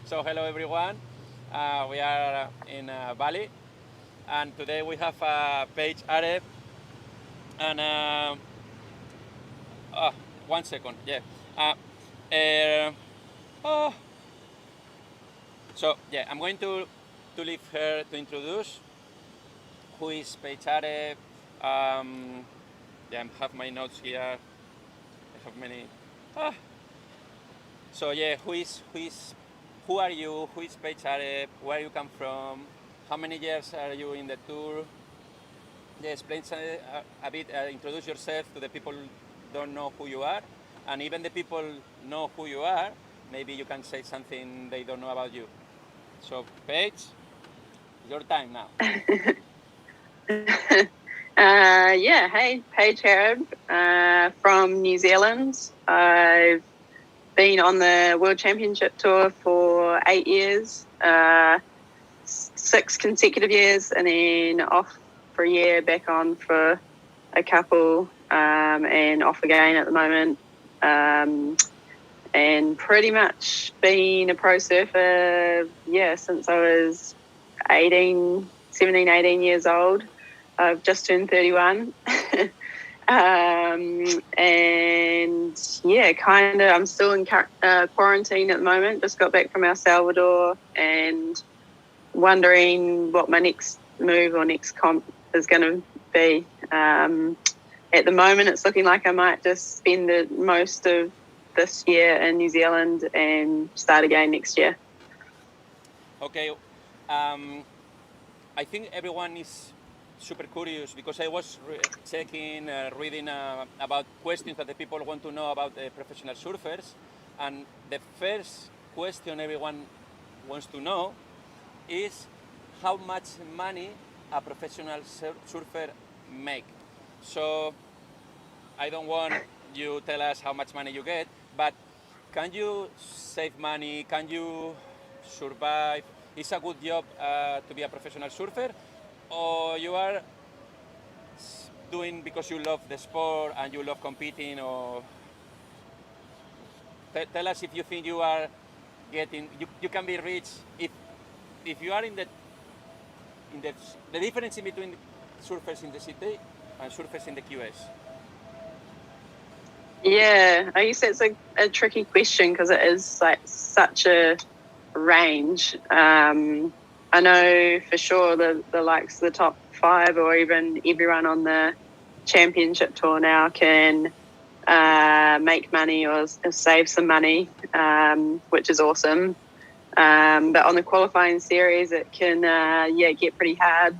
So hello everyone. We are in Bali, and today we have Paige Hareb. And uh, 1 second, yeah. Uh, uh, oh. So yeah, I'm going to leave her to introduce who is Paige Hareb. Yeah, I have my notes here. I have many. Ah. So yeah, who are you? Who is Paige Hareb? Where you come from? How many years are you in the tour? Yeah, explain a bit. Introduce yourself to the people who don't know who you are, and even the people know who you are. Maybe you can say something they don't know about you. So, Paige, your time now. Hey, Paige Hareb from New Zealand. I've been on the World Championship Tour for 8 years, 6 consecutive years, and then off for a year, back on for a couple, and off again at the moment. And pretty much been a pro surfer, since I was 17, 18 years old. I've just turned 31. I'm still in quarantine at the moment. Just got back from Salvador and wondering what my next move or next comp is going to be. At the moment, it's looking like I might just spend the most of this year in New Zealand and start again next year. Okay. I think everyone is super curious because I was checking, reading about questions that the people want to know about professional surfers, and the first question everyone wants to know is how much money a professional surfer make. So I don't want you tell us how much money you get, but can you save money? Can you survive? It's a good job to be a professional surfer, or you are doing because you love the sport and you love competing, or tell us if you think you are getting you can be rich if you are in the difference in between surfers in the city and surfers in the QS. Yeah, I guess that's a tricky question because it is like such a range. I know for sure the likes of the top five or even everyone on the championship tour now can make money or save some money, which is awesome. But on the qualifying series, it can get pretty hard.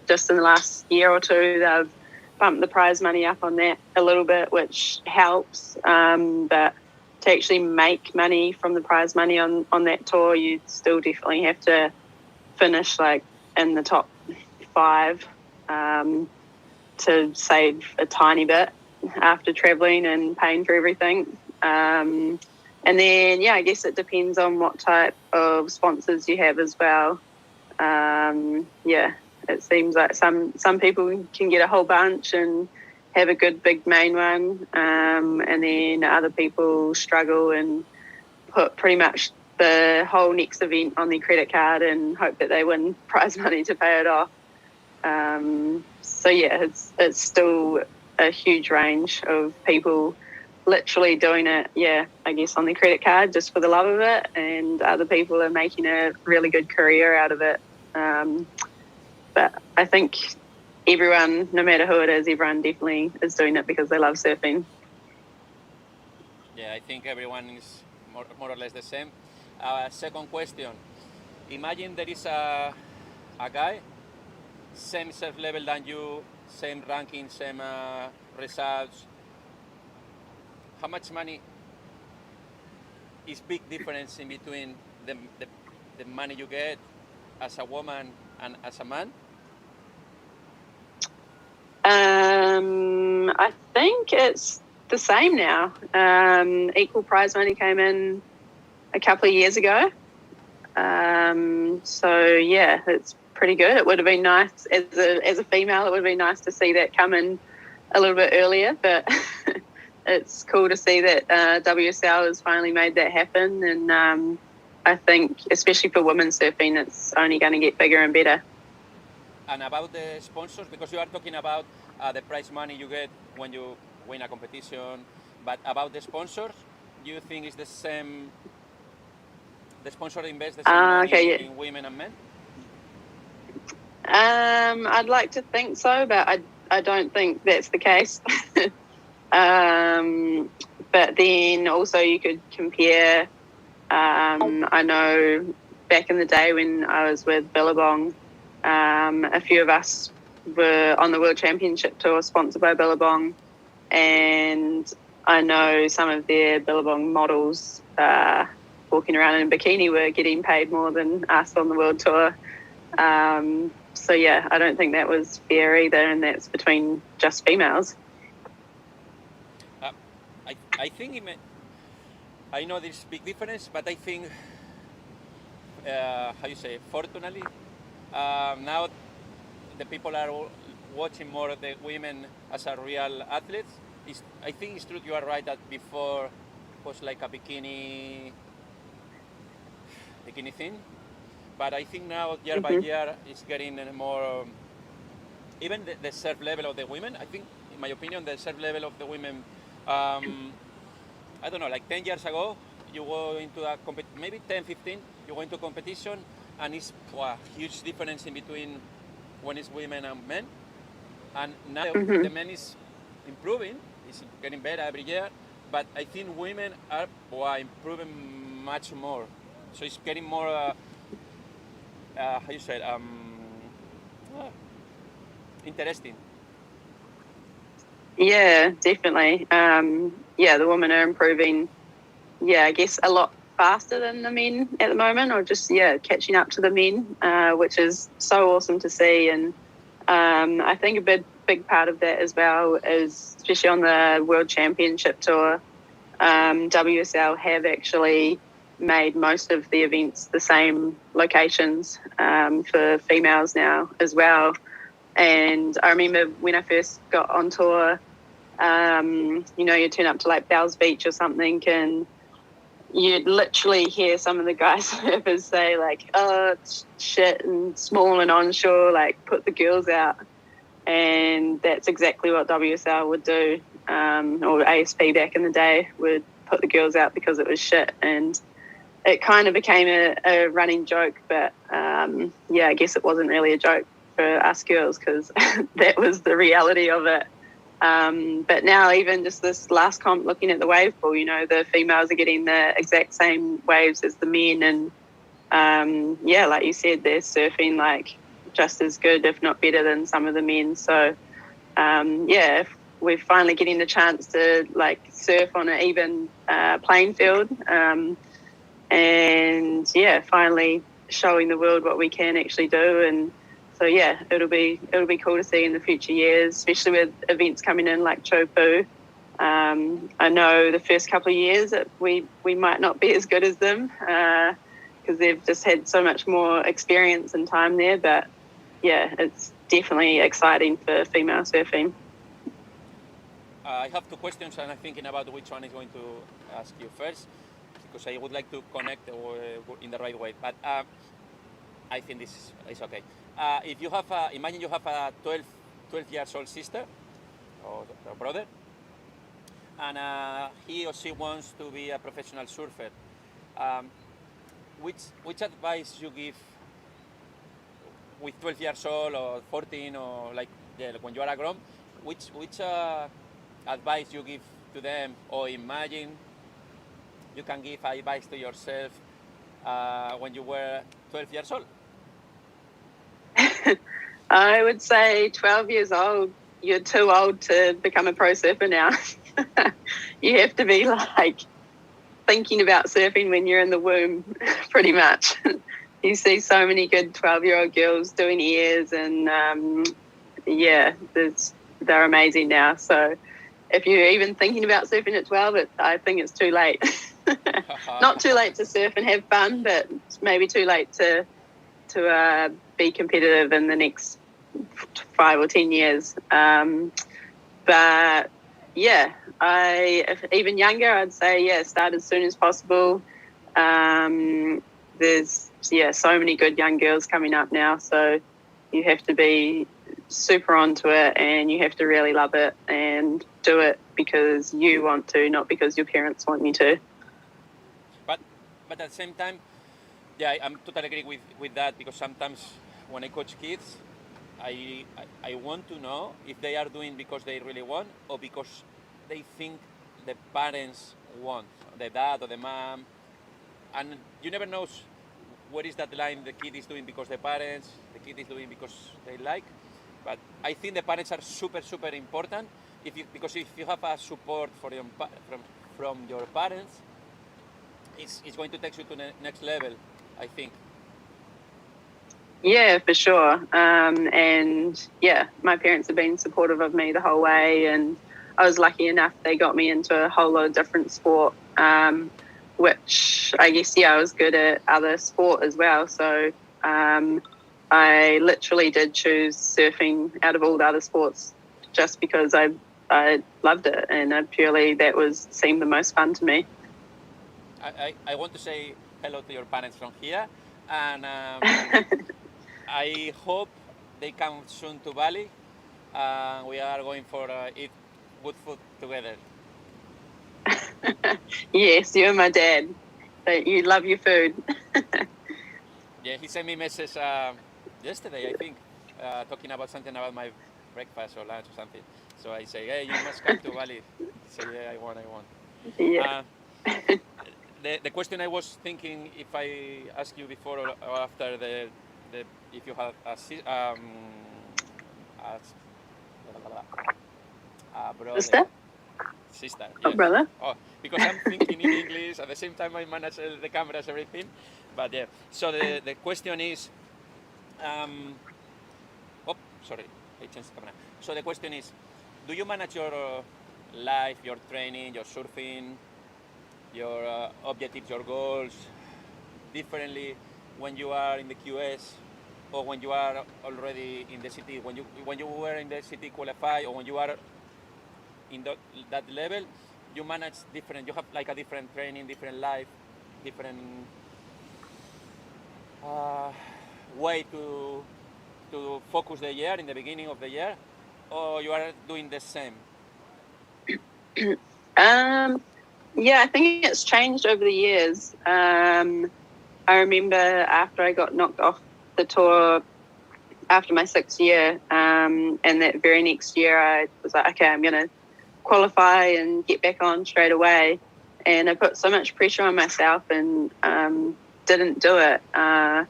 Just in the last year or two, they've bumped the prize money up on that a little bit, which helps. But to actually make money from the prize money on that tour, you still definitely have to finish like in the top five to save a tiny bit after traveling and paying for everything. And then, I guess it depends on what type of sponsors you have as well. It seems like some people can get a whole bunch and have a good big main one, and then other people struggle and put pretty much the whole next event on their credit card and hope that they win prize money to pay it off. It's still a huge range of people literally doing it, I guess on their credit card just for the love of it, and other people are making a really good career out of it. But I think everyone, no matter who it is, everyone definitely is doing it because they love surfing. Yeah, I think everyone is more or less the same. Second question. Imagine there is a guy, same surf level than you, same ranking, same results. How much money is big difference in between the money you get as a woman and as a man? I think it's the same now. Equal prize money came in a couple of years ago. It's pretty good. It would have been nice as a female. It would have been nice to see that come in a little bit earlier, but it's cool to see that WSL has finally made that happen. And I think, especially for women's surfing, it's only going to get bigger and better. And about the sponsors, because you are talking about the prize money you get when you win a competition, but about the sponsors, do you think it's the same? The sponsor invest the same money Okay, in women and men? I'd like to think so, but I don't think that's the case. But then also you could compare. I know back in the day when I was with Billabong, a few of us were on the World Championship Tour sponsored by Billabong, and I know some of their Billabong models walking around in a bikini were getting paid more than us on the World Tour. So yeah, I don't think that was fair either, and that's between just females. I think I know there's big difference, but I think how you say, fortunately, now the people are watching more of the women as a real athletes. I think it's true. You are right that before was like a bikini thing, but I think now year by year it's getting more. Even the surf level of the women, I think, in my opinion, the surf level of the women, I don't know, like 10 years ago, you go into a maybe 10, 15, you go into competition, and it's a huge difference in between when it's women and men. And now the men is improving, it's getting better every year, but I think women are improving much more. So it's getting more, how you say it, interesting. Yeah, definitely. Yeah, the women are improving. Yeah, I guess a lot faster than the men at the moment, or just catching up to the men, which is so awesome to see. And I think a big part of that as well is, especially on the World Championship Tour, WSL have actually made most of the events the same locations for females now as well. And I remember when I first got on tour, you turn up to like Bells Beach or something, and you'd literally hear some of the guys surfers say like, "Oh, it's shit and small and onshore, like put the girls out." And that's exactly what WSL would do, or ASP back in the day would put the girls out because it was shit. And it kind of became a running joke, but I guess it wasn't really a joke for us girls, because that was the reality of it. But now, even just this last comp, looking at the wave pool, the females are getting the exact same waves as the men, and like you said, they're surfing like just as good, if not better, than some of the men. So if we're finally getting the chance to like surf on an even playing field, and finally showing the world what we can actually do. And so it'll be cool to see in the future years, especially with events coming in like Chopu. I know the first couple of years that we might not be as good as them because they've just had so much more experience and time there. But it's definitely exciting for female surfing. I have two questions, and I'm thinking about which one is going to ask you first, because I would like to connect in the right way. But I think this is okay. If you have, imagine you have a 12 years old sister or brother, and he or she wants to be a professional surfer. Which advice you give with 12 years old or 14 or like when you are a grown? Which advice you give to them, or imagine you can give advice to yourself when you were 12 years old? I would say 12 years old, you're too old to become a pro surfer now. You have to be like thinking about surfing when you're in the womb, pretty much. You see so many good 12-year-old girls doing airs, and they're amazing now. So if you're even thinking about surfing at 12, I think it's too late. Not too late to surf and have fun, but maybe too late to be competitive in the next 5 or 10 years. But if even younger, I'd say start as soon as possible. there's so many good young girls coming up now, so you have to be super onto it, and you have to really love it and do it because you want to, not because your parents want you to. But at the same time, I'm totally agree with that, because sometimes when I coach kids, I want to know if they are doing because they really want or because they think the parents want, the dad or the mom. And you never know what is that line the kid is doing because the parents, the kid is doing because they like. But I think the parents are super, super important, because if you have a support from your parents, it's going to take you to the next level, I think. Yeah, for sure. And my parents have been supportive of me the whole way, and I was lucky enough they got me into a whole lot of different sport, which I guess, I was good at other sport as well. So I literally did choose surfing out of all the other sports just because I loved it, and that seemed the most fun to me. I want to say hello to your parents from here, and I hope they come soon to Bali. We are going for eat good food together. Yes, you and my dad. You love your food. Yeah, he sent me a message yesterday, I think, talking about something about my breakfast or lunch or something. So I say, hey, you must come to Bali. He said, yeah, I want. Yeah. The question I was thinking, if I ask you before or after the if you have a brother, sister, yes. Brother. Oh, because I'm thinking in English at the same time I manage the cameras, everything. But yeah, so the question is, sorry, I changed the camera. So the question is, do you manage your life, your training, your surfing, your objectives, your goals differently when you are in the QS or when you are already in the city? When you were in the city qualify, or when you are in that level, you manage different. You have like a different training, different life, different way to focus the year in the beginning of the year, or you are doing the same? I think it's changed over the years. I remember after I got knocked off the tour after my 6th year, and that very next year I was like, okay, I'm going to qualify and get back on straight away. And I put so much pressure on myself and didn't do it and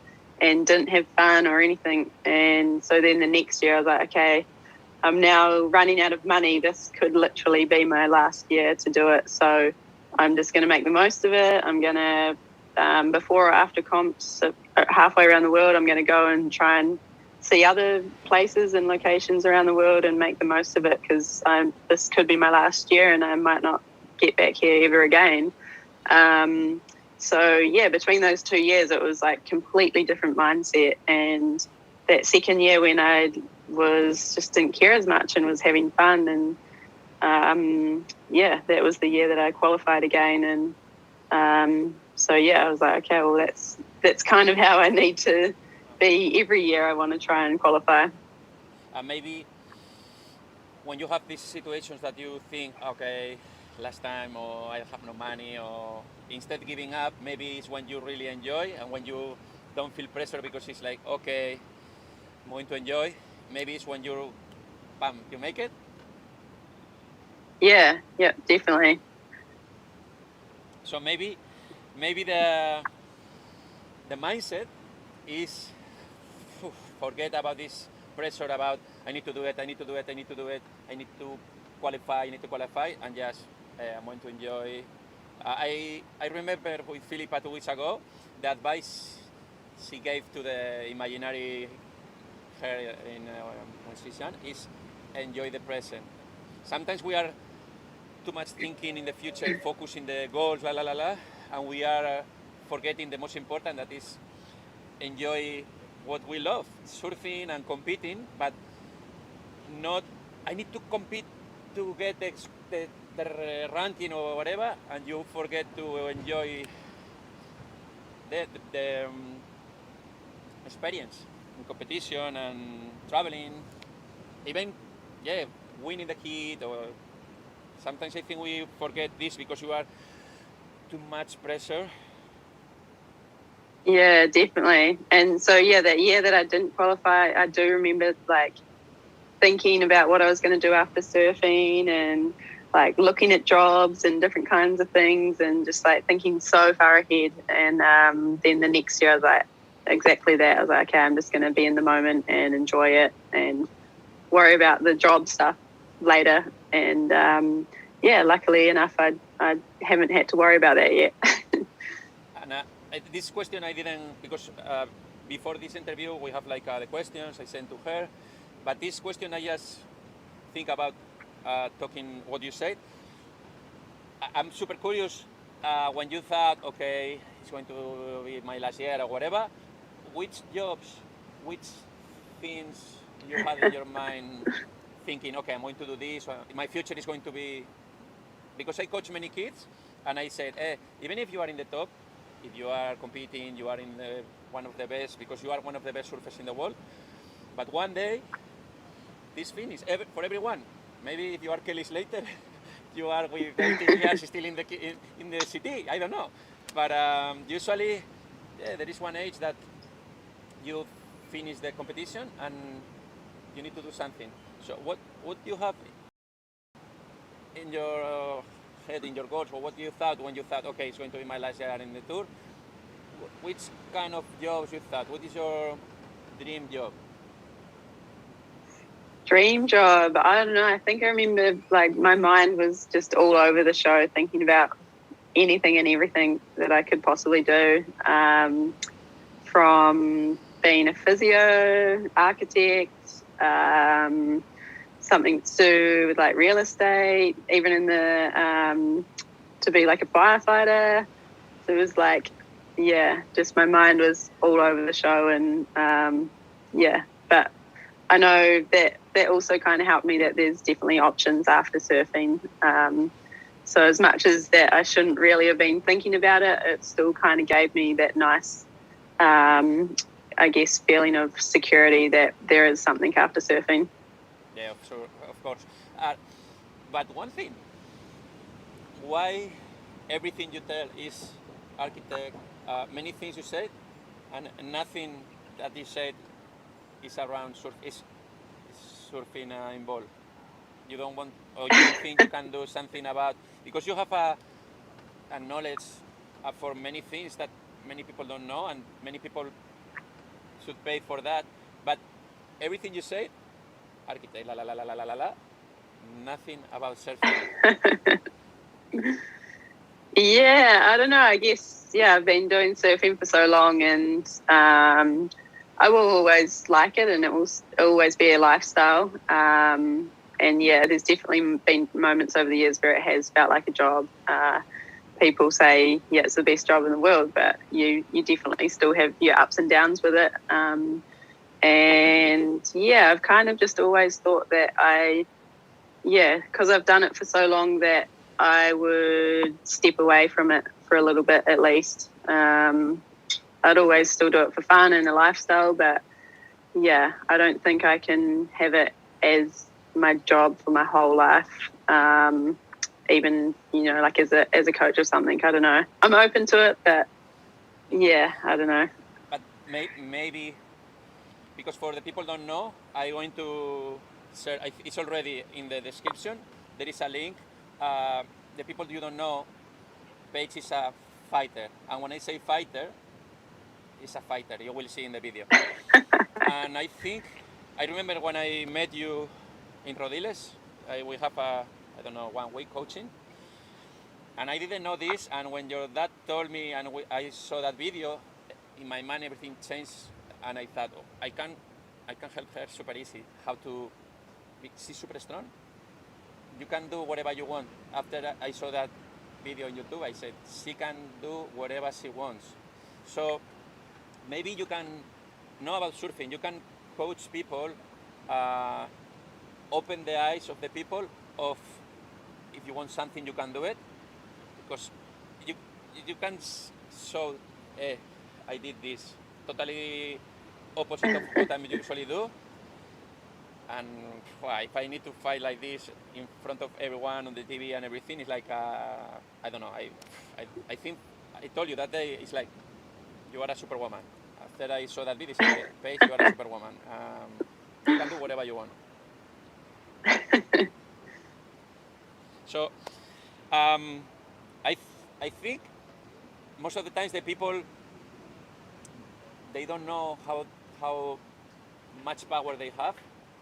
didn't have fun or anything. And so then the next year I was like, okay, I'm now running out of money. This could literally be my last year to do it. So I'm just going to make the most of it. I'm going to, before or after comps, halfway around the world, I'm going to go and try and see other places and locations around the world and make the most of it, because this could be my last year and I might not get back here ever again. Between those 2 years, it was like completely different mindset. And that second year when I just didn't care as much and was having fun, and that was the year that I qualified again. And I was like, okay, well that's kind of how I need to be every year. I want to try and qualify. Maybe when you have these situations that you think, okay, last time, or I have no money, or instead giving up, maybe it's when you really enjoy and when you don't feel pressure because it's like, okay, I'm going to enjoy. Maybe it's when you make it. Yeah, definitely. So maybe the mindset is forget about this pressure about I need to do it, I need to qualify, and just I'm going to enjoy. I remember with Philippa 2 weeks ago, the advice she gave to the imaginary her when she's young is enjoy the present. Sometimes we are too much thinking in the future, focusing the goals, and we are forgetting the most important, that is enjoy what we love, surfing and competing, but not I need to compete to get the ranking or whatever, and you forget to enjoy the experience in competition and traveling, even winning the heat, or sometimes I think we forget this because you are too much pressure. Yeah, definitely. And so that year that I didn't qualify, I do remember like thinking about what I was going to do after surfing, and like looking at jobs and different kinds of things, and just like thinking so far ahead. And then the next year I was like exactly that. I was like, okay, I'm just going to be in the moment and enjoy it and worry about the job stuff later. And luckily enough, I haven't had to worry about that yet. And this question I didn't, because before this interview we have like the questions I sent to her, but this question I just think about talking what you said. I'm super curious when you thought, okay, it's going to be my last year or whatever, which jobs, which things you had in your mind thinking, okay, I'm going to do this, or my future is going to be, because I coach many kids, and I said, even if you are in the top, if you are competing, you are in one of the best, because you are one of the best surfers in the world, but one day, this finish, for everyone, maybe if you are Kelly Slater, you are with 18 years still in the city, I don't know. But usually, there is one age that you finish the competition and you need to do something. So what do you have in your head, in your goals, or what you thought when you thought, okay, it's going to be my last year in the tour? Which kind of jobs you thought? What is your dream job? Dream job, I don't know. I think I remember like my mind was just all over the show, thinking about anything and everything that I could possibly do, from being a physio, architect, something to do with like real estate, even in the to be like a firefighter. So it was like, just my mind was all over the show. And but I know that also kind of helped me that there's definitely options after surfing. So as much as that I shouldn't really have been thinking about it, it still kind of gave me that nice, I guess, feeling of security that there is something after surfing. Yeah, sure, of course. But one thing, why everything you tell is architect, many things you said, and nothing that you said is around is surfing involved. You don't want, or you don't think you can do something about, because you have a knowledge for many things that many people don't know, and many people should pay for that. But everything you said, architect, la la la la la la la, nothing about surfing. Yeah, I don't know. I guess, I've been doing surfing for so long, and I will always like it, and it will always be a lifestyle. And there's definitely been moments over the years where it has felt like a job. People say, it's the best job in the world, but you definitely still have your ups and downs with it. I've kind of just always thought that because I've done it for so long, that I would step away from it for a little bit at least. I'd always still do it for fun and a lifestyle, but I don't think I can have it as my job for my whole life. Even, like as a coach or something, I don't know. I'm open to it, but I don't know. But maybe, because for the people don't know, I'm going to share, it's already in the description. There is a link. The people you don't know, Paige is a fighter. And when I say fighter, it's a fighter. You will see in the video. And I remember when I met you in Rodiles, we have I don't know, 1 week coaching. And I didn't know this. And when your dad told me and I saw that video, in my mind everything changed. And I thought, I can help her super easy. How to be, she's super strong. You can do whatever you want. After I saw that video on YouTube, I said, she can do whatever she wants. So maybe you can know about surfing. You can coach people, open the eyes of the people of, if you want something, you can do it. Because you can show, I did this totally opposite of what I usually do. And if I need to fight like this in front of everyone on the TV and everything, it's like, I don't know. I think I told you that day, it's like, you are a superwoman. After I saw that video, I said, Paige, you are a superwoman. You can do whatever you want. So, I think most of the times the people, they don't know how much power they have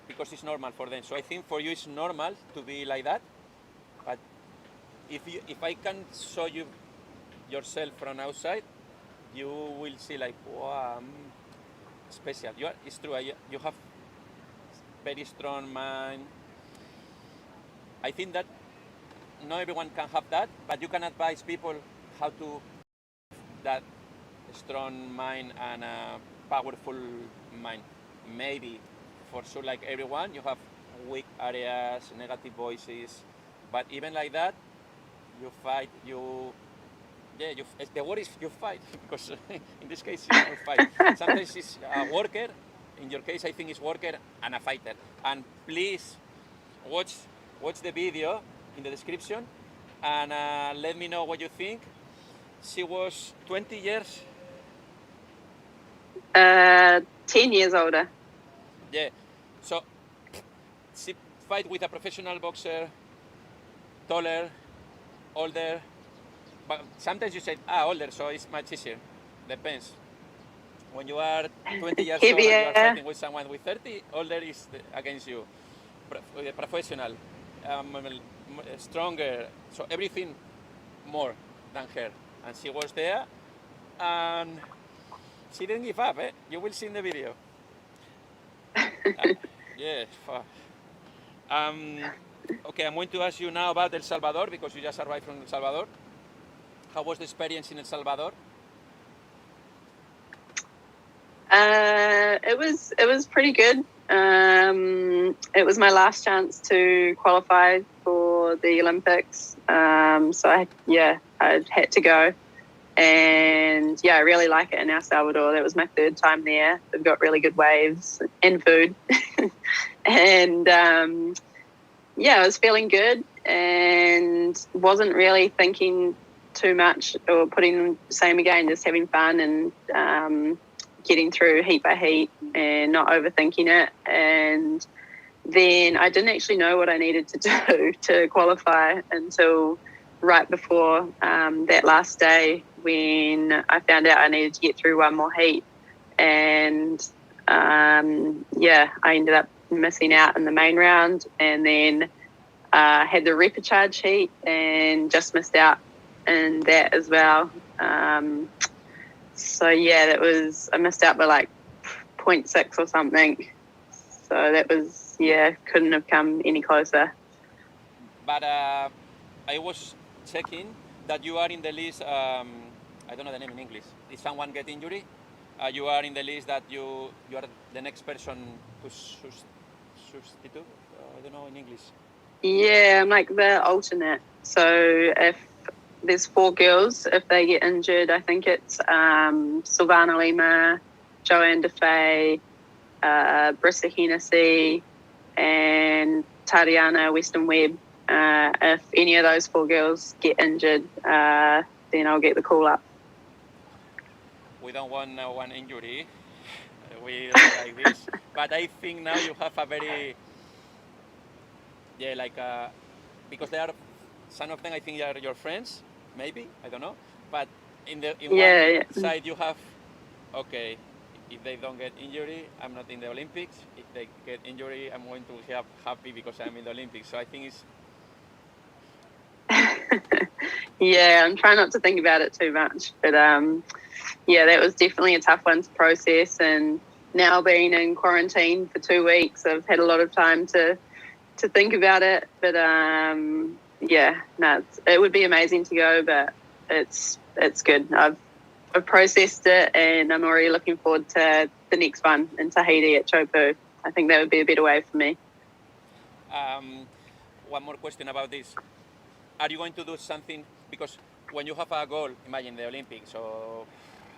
because it's normal for them. So I think for you it's normal to be like that. But if I can show you yourself from outside, you will see like, wow, I'm special. It's true. You have very strong mind. I think that not everyone can have that, but you can advise people how to that strong mind and a powerful mind. Maybe for sure, like everyone, you have weak areas, negative voices, but even like that, you fight. The word is you fight because in this case you don't fight. Sometimes it's a worker. In your case, I think it's worker and a fighter. And please watch the video in the description and let me know what you think. She was 20 years. 10 years older. Yeah. So she fight with a professional boxer, taller, older. But sometimes you say, older, so it's much easier. Depends. When you are 20 years old and you are fighting with someone with 30, older is against you. Professional, stronger, so everything more than her. And she was there, and she didn't give up. You will see in the video. Yeah. Okay, I'm going to ask you now about El Salvador because you just arrived from El Salvador. How was the experience in El Salvador? It was pretty good. It was my last chance to qualify for the Olympics. So I had to go. And yeah, I really like it in El Salvador. That was my third time there. They've got really good waves and food. And I was feeling good and wasn't really thinking too much or putting the same again, just having fun and getting through heat by heat and not overthinking it. And then I didn't actually know what I needed to do to qualify until right before that last day when I found out I needed to get through one more heat. And I ended up missing out in the main round and then had the repechage heat and just missed out in that as well. I missed out by like 0.6 or something. So that was, couldn't have come any closer. But I was checking that you are in the list, I don't know the name in English. If someone get injury, you are in the list that you are the next person to substitute. I don't know in English. Yeah, I'm like the alternate. So if there's 4 girls, if they get injured, I think it's Silvana Lima, Joanne DeFay, Brissa Hennessy, and Tariana Weston Webb. If any of those 4 girls get injured, then I'll get the call up. We don't want one injury. We like this. But I think now you have a very, because they are, some of them I think are your friends, maybe, I don't know. But in one side you have, okay, if they don't get injury, I'm not in the Olympics. If they get injury, I'm going to be happy because I'm in the Olympics. So I think it's... Yeah, I'm trying not to think about it too much. But that was definitely a tough one to process. And now being in quarantine for 2 weeks, I've had a lot of time to think about it. But it would be amazing to go, but it's good. I've processed it and I'm already looking forward to the next one in Tahiti at Chopu. I think that would be a better way for me. One more question about this. Are you going to do something, because when you have a goal, imagine the Olympics or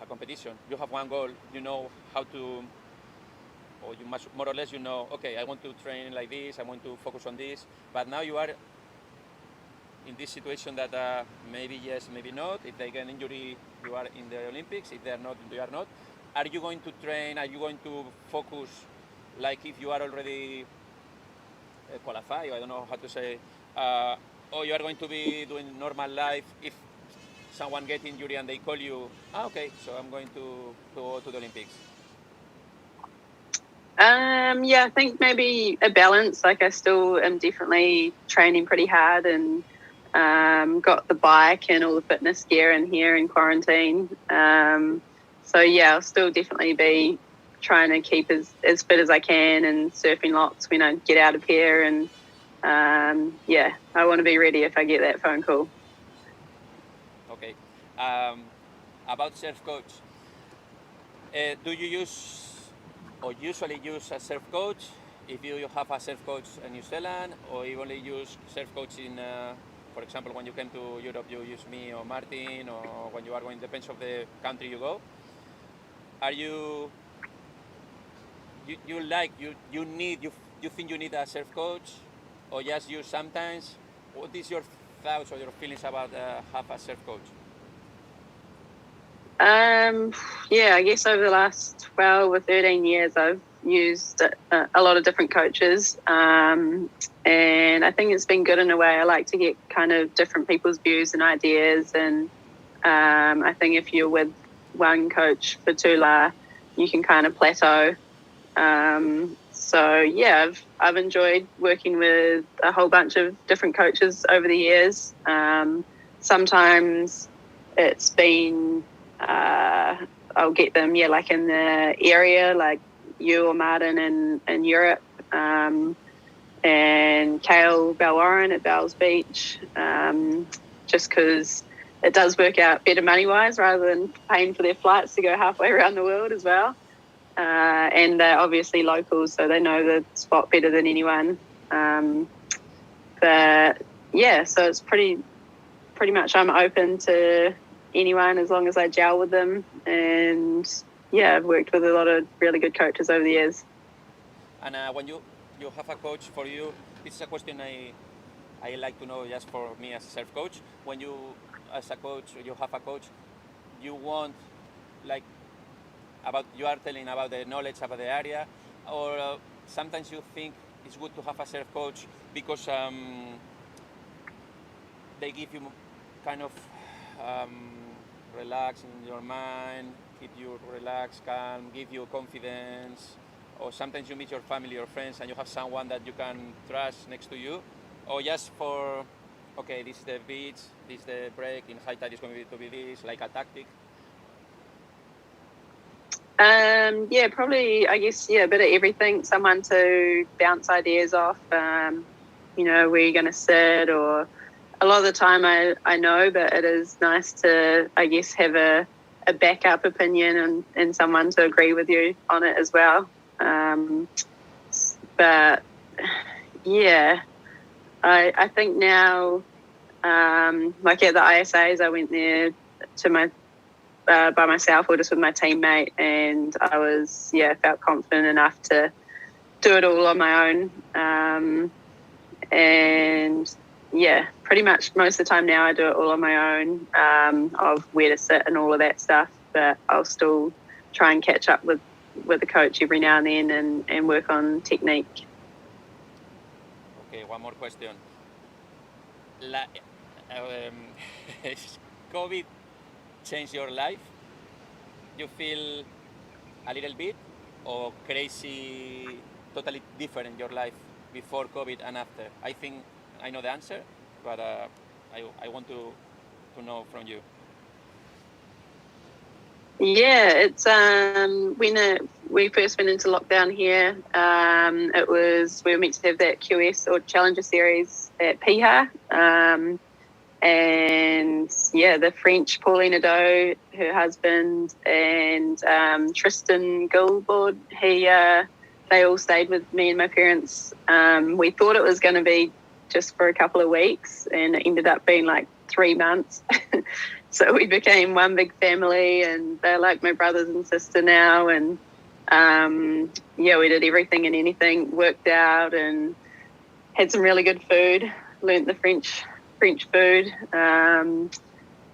a competition. You have one goal. You know how to, or you must more or less you know. Okay, I want to train like this. I want to focus on this. But now you are in this situation that maybe yes, maybe not. If they get an injury, you are in the Olympics. If they are not, you are not. Are you going to train? Are you going to focus like if you are already qualified? I don't know how to say. Or you are going to be doing normal life if someone gets injury and they call you, okay, so I'm going to go to the Olympics? Yeah, I think maybe a balance. Like I still am definitely training pretty hard and got the bike and all the fitness gear in here in quarantine. So yeah, I'll still definitely be trying to keep as fit as I can and surfing lots when I get out of here. And yeah, I want to be ready if I get that phone call. Okay. About surf coach, do you use or usually use a surf coach? If you have a surf coach in New Zealand, or you only use surf coach in, for example, when you came to Europe, you use me or Martin, or when you are going, depends of the country you go. Are you you think you need a surf coach, or just you sometimes? What is your thoughts or your feelings about have a surf coach? Yeah, I guess over the last 12 or 13 years, I've used a lot of different coaches. And I think it's been good in a way. I like to get kind of different people's views and ideas. And I think if you're with one coach for too long, you can kind of plateau. So yeah, I've enjoyed working with a whole bunch of different coaches over the years. Sometimes it's been I'll get them, like in the area, like you or Martin in Europe, and Kale Balwarren at Bells Beach, just because it does work out better money-wise rather than paying for their flights to go halfway around the world as well. And they're obviously locals, so they know the spot better than anyone. But yeah, so it's pretty much I'm open to anyone as long as I gel with them. And yeah, I've worked with a lot of really good coaches over the years. And when you have a coach for you, this is a question I like to know just for me as a surf coach. When you, as a coach, you have a coach, you want, like, you are telling about the knowledge about the area, or sometimes you think it's good to have a surf coach because they give you kind of relax in your mind, keep you relaxed, calm, give you confidence. Or sometimes you meet your family or friends and you have someone that you can trust next to you, or just for, okay, this is the beach, this is the break, in high tide is going to be this, like a tactic. Yeah, probably, I guess, a bit of everything. Someone to bounce ideas off, where you're going to sit, or a lot of the time I know, but it is nice to, I guess, have a backup opinion and someone to agree with you on it as well. But yeah, I think now, like at the ISAs, I went there to by myself or just with my teammate, and I was, felt confident enough to do it all on my own. And yeah, pretty much most of the time now I do it all on my own, of where to sit and all of that stuff, but I'll still try and catch up with the coach every now and then and work on technique. Okay, one more question. Has COVID changed your life? You feel a little bit, or crazy, totally different your life before COVID and after? I think I know the answer, but I want to know from you. Yeah, it's when we first went into lockdown here, we were meant to have that QS or Challenger Series at Piha, and the French Pauline Ado, her husband, and Tristan Gilboard, they all stayed with me and my parents. We thought it was going to be just for a couple of weeks, and it ended up being like 3 months. So we became one big family, and they're like my brothers and sister now. And yeah, we did everything and anything, worked out, and had some really good food. Learned the French food.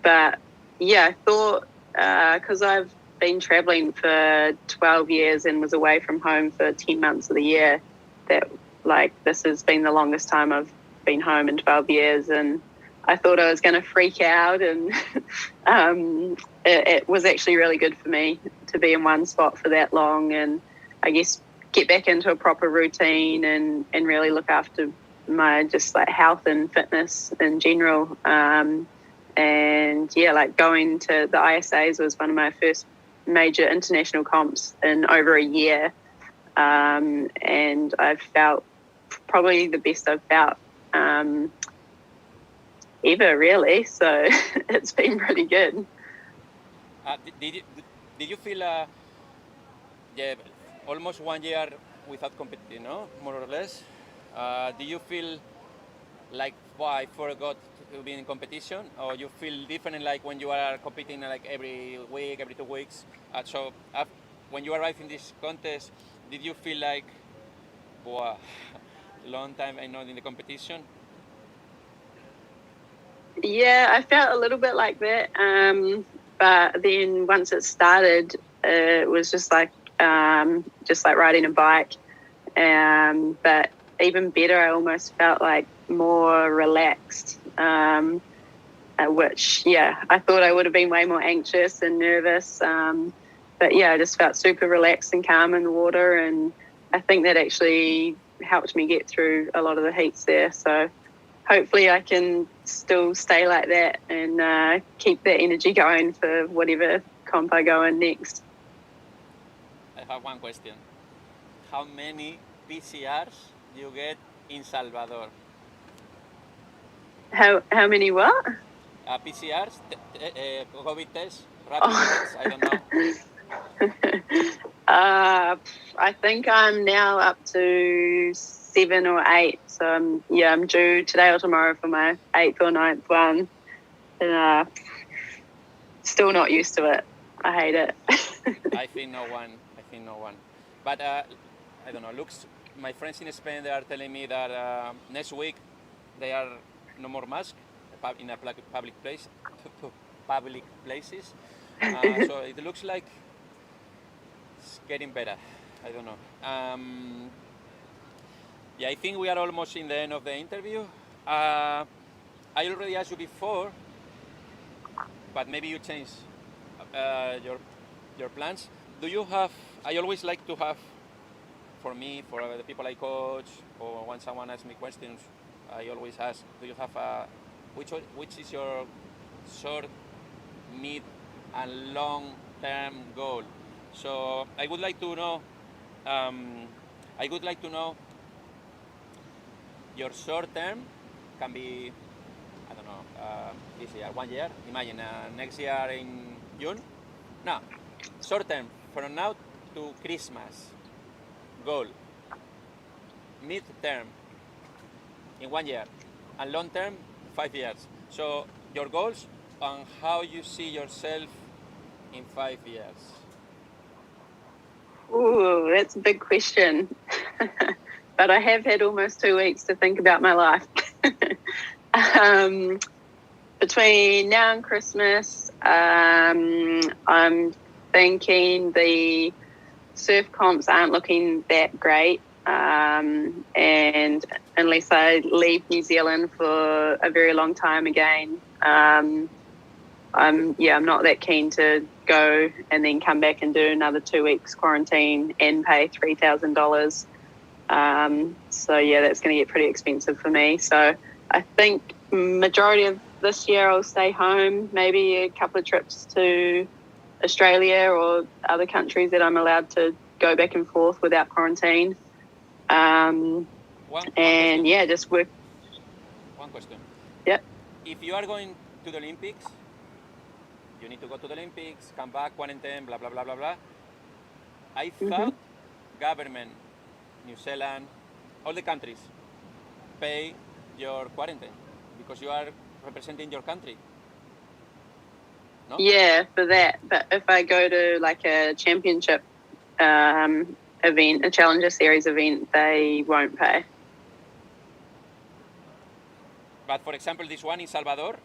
But yeah, I thought because I've been traveling for 12 years and was away from home for 10 months of the year, that like this has been the longest time I've been home in 12 years. And I thought I was going to freak out, and it was actually really good for me to be in one spot for that long, and I guess get back into a proper routine and really look after my just like health and fitness in general. And yeah, like going to the ISAs was one of my first major international comps in over a year. And I've felt probably the best I've felt ever, really. So it's been pretty good. Did you feel yeah, almost 1 year without competing, no, more or less? Do you feel like, wow, I forgot to be in competition, or you feel different like when you are competing like every week, every 2 weeks? So when you arrived in this contest, did you feel like, wow, long time I'm not in the competition? Yeah, I felt a little bit like that. But then once it started, it was just like riding a bike. But even better, I almost felt like more relaxed, which, yeah, I thought I would have been way more anxious and nervous. But yeah, I just felt super relaxed and calm in the water. And I think that actually helped me get through a lot of the heats there. So hopefully I can still stay like that and keep that energy going for whatever comp I go in next. I have one question. How many PCRs do you get in Salvador? How many what? PCRs, COVID tests, rapid tests, I don't know. I think I'm now up to 7 or 8. So I'm due today or tomorrow for my 8th or 9th one. And still not used to it. I hate it. I think no one. But I don't know. Looks, my friends in Spain, they are telling me that next week they are no more masks in a public place, public places. So it looks like it's getting better. I don't know. Yeah, I think we are almost in the end of the interview. I already asked you before, but maybe you change your plans. Do you have? I always like to have, for me, for the people I coach, or when someone asks me questions, I always ask, do you have which is your short, mid, and long-term goal? So I would like to know. I would like to know your short term can be, I don't know, this year, 1 year. Imagine next year in June. No, short term from now to Christmas goal. Mid term in 1 year, and long term 5 years. So your goals and how you see yourself in 5 years. Ooh, that's a big question. But I have had almost 2 weeks to think about my life. Between now and Christmas, I'm thinking the surf comps aren't looking that great. And unless I leave New Zealand for a very long time again, I'm not that keen to go and then come back and do another 2 weeks quarantine and pay $3,000. So yeah, that's going to get pretty expensive for me. So I think majority of this year I'll stay home, maybe a couple of trips to Australia or other countries that I'm allowed to go back and forth without quarantine. Yeah, just work. One question. Yep. If you are going to the Olympics, you need to go to the Olympics, come back, quarantine, blah, blah, blah, blah, blah. I thought government, New Zealand, all the countries pay your quarantine because you are representing your country. no? Yeah, for that. But if I go to like a championship event, a Challenger Series event, they won't pay. But for example, this one in Salvador,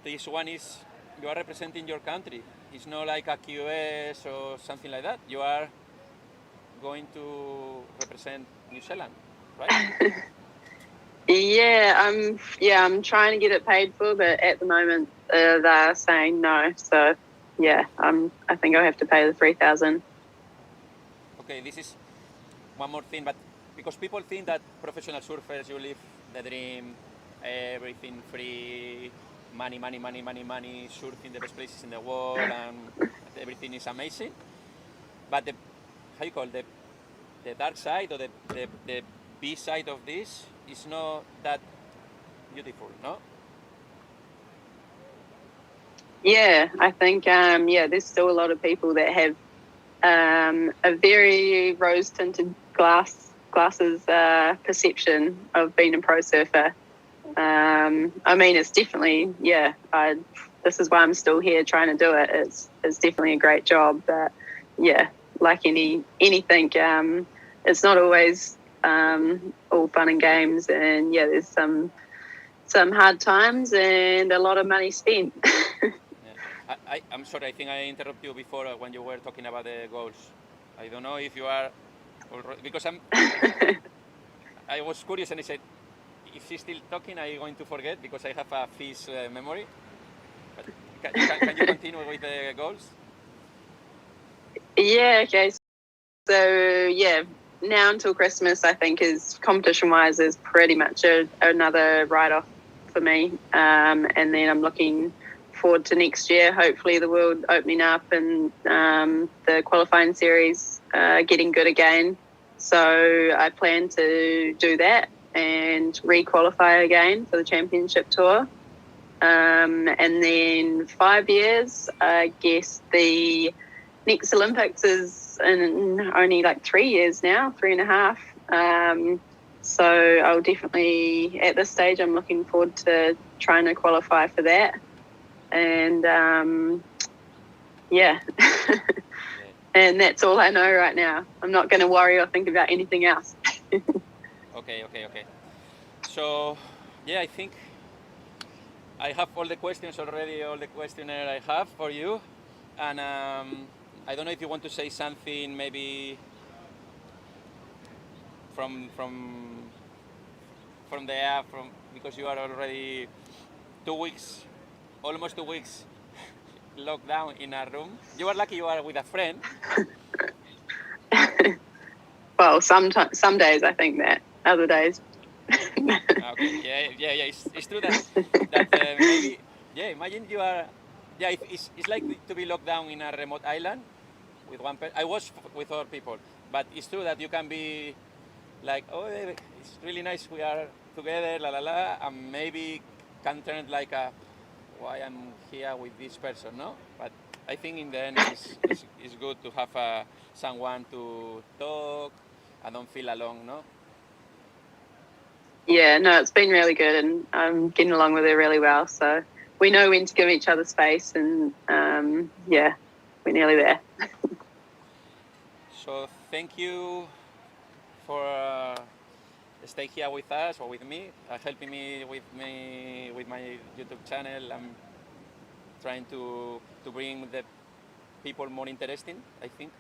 this one is, you are representing your country. It's not like a QS or something like that. You are going to represent New Zealand, right? I'm trying to get it paid for, but at the moment they're saying no. So I think I'll have to pay the 3,000. Okay, this is one more thing, but because people think that professional surfers, you live the dream, everything free, money, surfing the best places in the world, and everything is amazing. But the, how you call it, the dark side or the B side of this is not that beautiful, no? Yeah, I think there's still a lot of people that have a very rose-tinted glasses perception of being a pro surfer. I mean, it's definitely this is why I'm still here trying to do it. It's definitely a great job, but like anything, it's not always all fun and games, and there's some hard times and a lot of money spent. I'm sorry, I think I interrupted you before when you were talking about the goals. I don't know if you are already, because I was curious and I said, if she's still talking, I'm going to forget because I have a fish memory. But can you continue with the goals? Yeah, okay. So, now until Christmas, I think is competition-wise is pretty much another write-off for me. And then I'm looking forward to next year, hopefully the world opening up and the qualifying series getting good again. So I plan to do that and re-qualify again for the championship tour. And then 5 years, I guess the next Olympics is in only like 3 years now, 3.5. So I'll definitely, at this stage, I'm looking forward to trying to qualify for that. And and that's all I know right now. I'm not going to worry or think about anything else. Okay. So, I think I have all the questions already, all the questionnaire I have for you. And I don't know if you want to say something maybe from the app, because you are already almost 2 weeks locked down in a room. You are lucky you are with a friend. Well, some days I think that, other days. Okay, it's true that maybe, imagine you are, it's like to be locked down in a remote island with one person. I was with other people, but it's true that you can be like, oh, it's really nice we are together, and maybe can turn like why I'm here with this person, no? But I think in the end it's good to have someone to talk and don't feel alone, no? Yeah, no, it's been really good, and I'm getting along with her really well. So we know when to give each other space, and we're nearly there. So thank you for stay here with us or with me, helping me with my YouTube channel. I'm trying to bring the people more interesting, I think,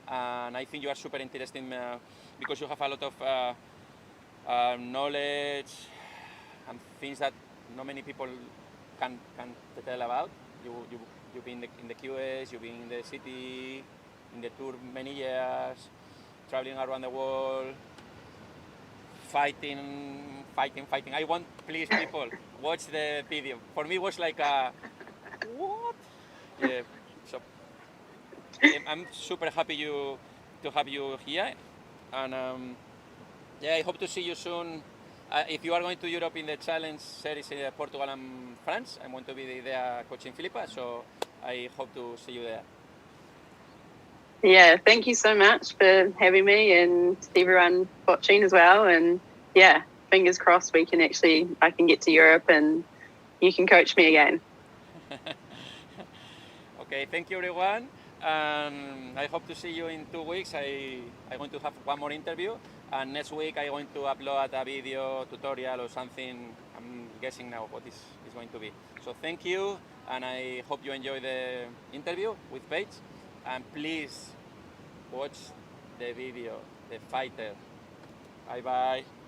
and I think you are super interesting because you have a lot of knowledge and things that not many people can tell about. You've been in the QS, you've been in the city, in the tour many years, traveling around the world, fighting. I want, please, people, watch the video. For me, it was like what? Yeah. So I'm super happy to have you here, and I hope to see you soon. If you are going to Europe in the Challenge Series in Portugal and France, I'm going to be there coaching Philippa, so I hope to see you there. Yeah, thank you so much for having me, and to everyone watching as well. And fingers crossed I can get to Europe and you can coach me again. Okay, thank you everyone, and I hope to see you in 2 weeks. I'm going to have one more interview, and next week I'm going to upload a video tutorial or something. I'm guessing now what is going to be. So thank you, and I hope you enjoy the interview with Paige, and please watch the video, The Fighter. Bye bye.